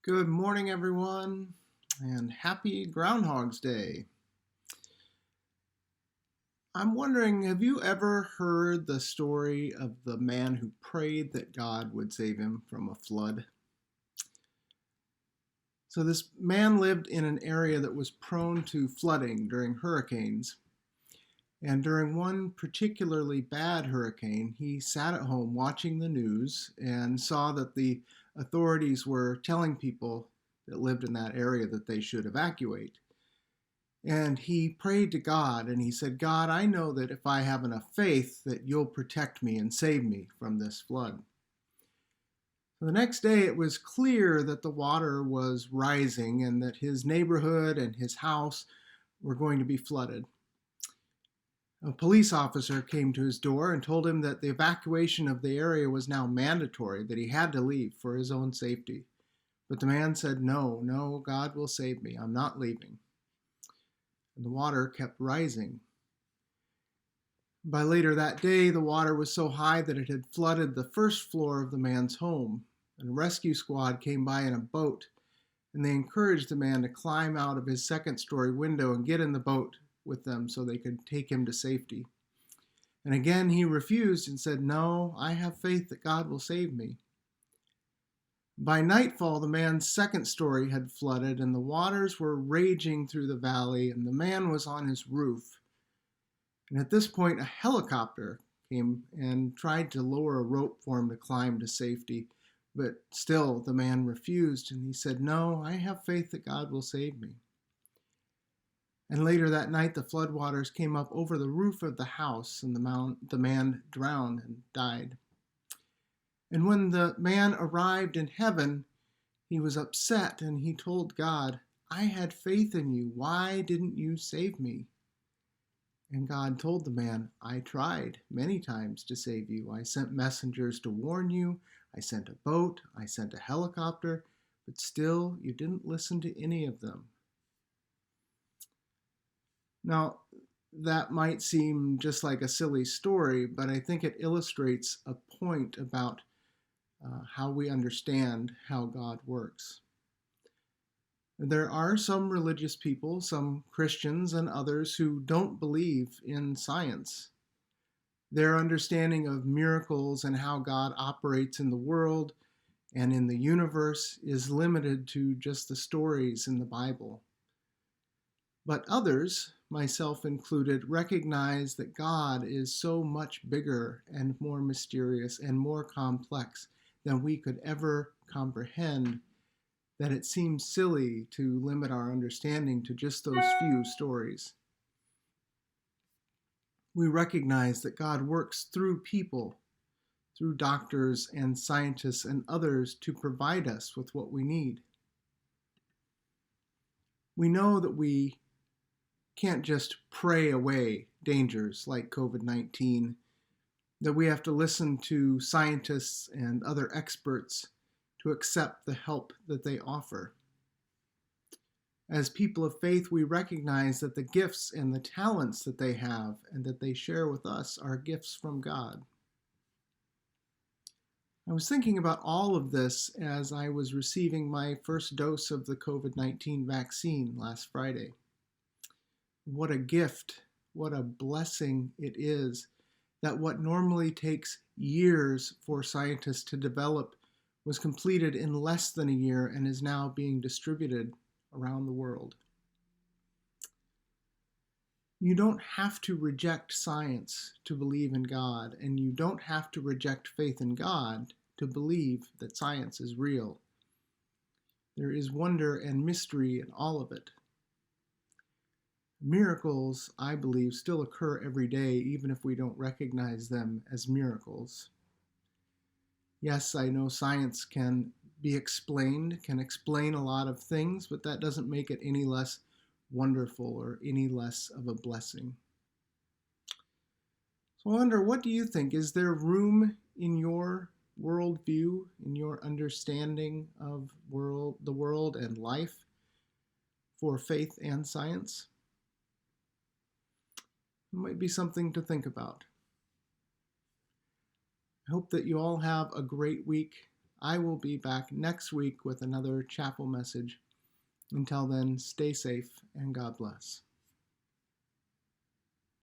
Good morning, everyone, and happy Groundhog's Day. I'm wondering, have you ever heard the story of the man who prayed that God would save him from a flood? So, this man lived in an area that was prone to flooding during hurricanes. And during one particularly bad hurricane, he sat at home watching the news and saw that the authorities were telling people that lived in that area that they should evacuate. And he prayed to God and he said, God, I know that if I have enough faith, that you'll protect me and save me from this flood. So the next day, it was clear that the water was rising and that his neighborhood and his house were going to be flooded. A police officer came to his door and told him that the evacuation of the area was now mandatory, that he had to leave for his own safety. But the man said, No, no, God will save me. I'm not leaving. And the water kept rising. By later that day, the water was so high that it had flooded the first floor of the man's home. And a rescue squad came by in a boat, and they encouraged the man to climb out of his second-story window and get in the boat with them so they could take him to safety. And again he refused and said, No, I have faith that God will save me. By nightfall, the man's second story had flooded, and the waters were raging through the valley, and the man was on his roof. And at this point, a helicopter came and tried to lower a rope for him to climb to safety. But still, the man refused, and he said, No, I have faith that God will save me. And later that night, the floodwaters came up over the roof of the house, and the man drowned and died. And when the man arrived in heaven, he was upset, and he told God, I had faith in you. Why didn't you save me? And God told the man, I tried many times to save you. I sent messengers to warn you. I sent a boat. I sent a helicopter. But still, you didn't listen to any of them. Now, that might seem just like a silly story, but I think it illustrates a point about how we understand how God works. There are some religious people, some Christians and others, who don't believe in science. Their understanding of miracles and how God operates in the world and in the universe is limited to just the stories in the Bible. But others, myself included, recognize that God is so much bigger and more mysterious and more complex than we could ever comprehend that it seems silly to limit our understanding to just those few stories. We recognize that God works through people, through doctors and scientists and others to provide us with what we need. We know that we can't just pray away dangers like COVID-19, that we have to listen to scientists and other experts to accept the help that they offer. As people of faith, we recognize that the gifts and the talents that they have and that they share with us are gifts from God. I was thinking about all of this as I was receiving my first dose of the COVID-19 vaccine last Friday. What a gift, what a blessing it is that what normally takes years for scientists to develop was completed in less than a year and is now being distributed around the world. You don't have to reject science to believe in God, and you don't have to reject faith in God to believe that science is real. There is wonder and mystery in all of it. Miracles, I believe, still occur every day, even if we don't recognize them as miracles. Yes, I know science can be explained, can explain a lot of things, but that doesn't make it any less wonderful or any less of a blessing. So I wonder, what do you think? Is there room in your worldview, in your understanding of the world and life for faith and science? It might be something to think about. I hope that you all have a great week. I will be back next week with another chapel message. Until then, stay safe and God bless.